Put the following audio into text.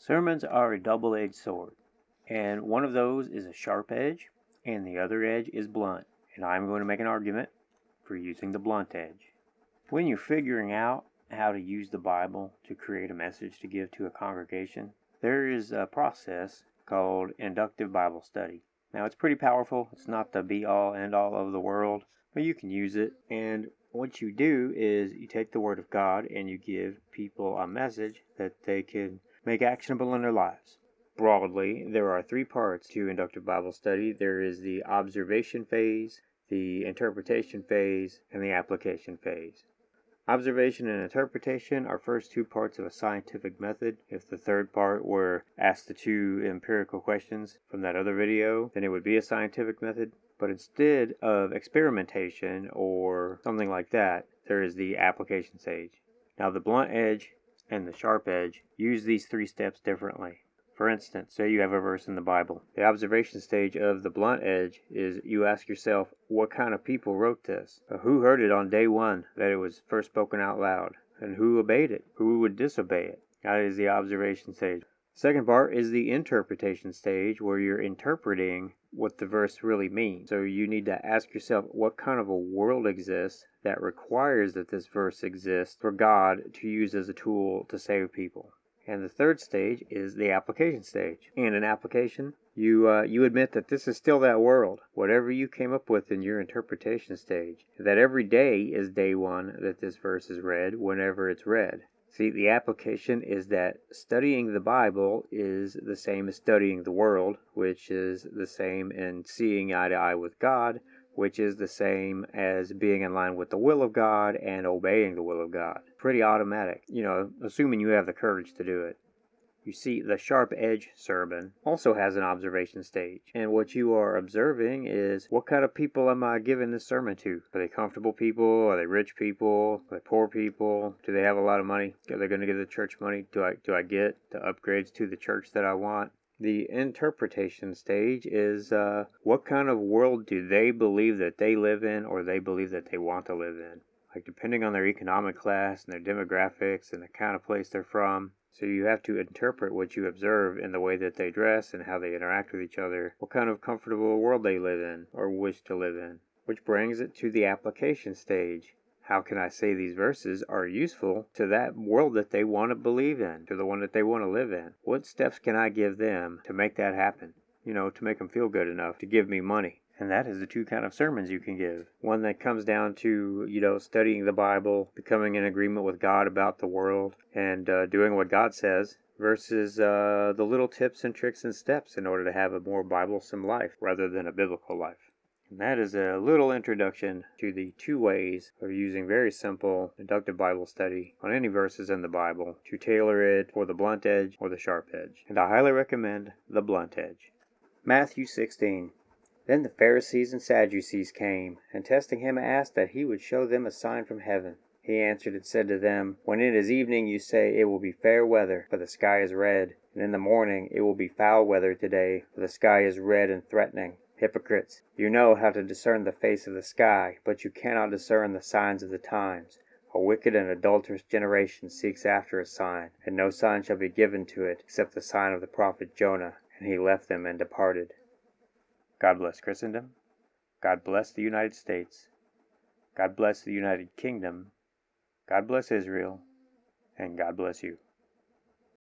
Sermons are a double-edged sword, and one of those is a sharp edge, and the other edge is blunt, and I'm going to make an argument for using the blunt edge. When you're figuring out how to use the Bible to create a message to give to a congregation, there is a process called Inductive Bible Study. Now, it's pretty powerful. It's not the be-all, end-all of the world, but you can use it, and what you do is you take the Word of God and you give people a message that they can make actionable in their lives. Broadly, there are 3 parts to Inductive Bible Study. There is the observation phase, the interpretation phase, and the application phase. Observation and interpretation are first 2 parts of a scientific method. If the third part were ask the 2 empirical questions from that other video, then it would be a scientific method. But instead of experimentation or something like that, there is the application stage. Now, the blunt edge and the sharp edge use these 3 steps differently. For instance, say you have a verse in the Bible. The observation stage of the blunt edge is you ask yourself, what kind of people wrote this? Who heard it on day 1 that it was first spoken out loud? And who obeyed it? Who would disobey it? That is the observation stage. Second part is the interpretation stage, where you're interpreting what the verse really means. So you need to ask yourself, what kind of a world exists that requires that this verse exists for God to use as a tool to save people? And the third stage is the application stage. And in application, you admit that this is still that world, whatever you came up with in your interpretation stage, that every day is day 1 that this verse is read whenever it's read. See, the application is that studying the Bible is the same as studying the world, which is the same in seeing eye to eye with God, which is the same as being in line with the will of God and obeying the will of God. Pretty automatic, assuming you have the courage to do it. You see, the sharp edge sermon also has an observation stage. And what you are observing is, what kind of people am I giving this sermon to? Are they comfortable people? Are they rich people? Are they poor people? Do they have a lot of money? Are they going to give the church money? Do I get the upgrades to the church that I want? The interpretation stage is, what kind of world do they believe that they live in, or they believe that they want to live in? Like, depending on their economic class and their demographics and the kind of place they're from. So you have to interpret what you observe in the way that they dress and how they interact with each other, what kind of comfortable world they live in or wish to live in. Which brings it to the application stage. How can I say these verses are useful to that world that they want to believe in, to the one that they want to live in? What steps can I give them to make that happen? To make them feel good enough to give me money. And that is the 2 kind of sermons you can give. One that comes down to, studying the Bible, becoming in agreement with God about the world, and doing what God says, versus the little tips and tricks and steps in order to have a more Bible-some life rather than a biblical life. And that is a little introduction to the 2 ways of using very simple inductive Bible study on any verses in the Bible to tailor it for the blunt edge or the sharp edge. And I highly recommend the blunt edge. Matthew 16. Then the Pharisees and Sadducees came, and testing him asked that he would show them a sign from heaven. He answered and said to them, When it is evening you say, It will be fair weather, for the sky is red. And in the morning, It will be foul weather today, for the sky is red and threatening. Hypocrites, you know how to discern the face of the sky, but you cannot discern the signs of the times. A wicked and adulterous generation seeks after a sign, and no sign shall be given to it, except the sign of the prophet Jonah. And he left them and departed. God bless Christendom. God bless the United States. God bless the United Kingdom. God bless Israel. And God bless you.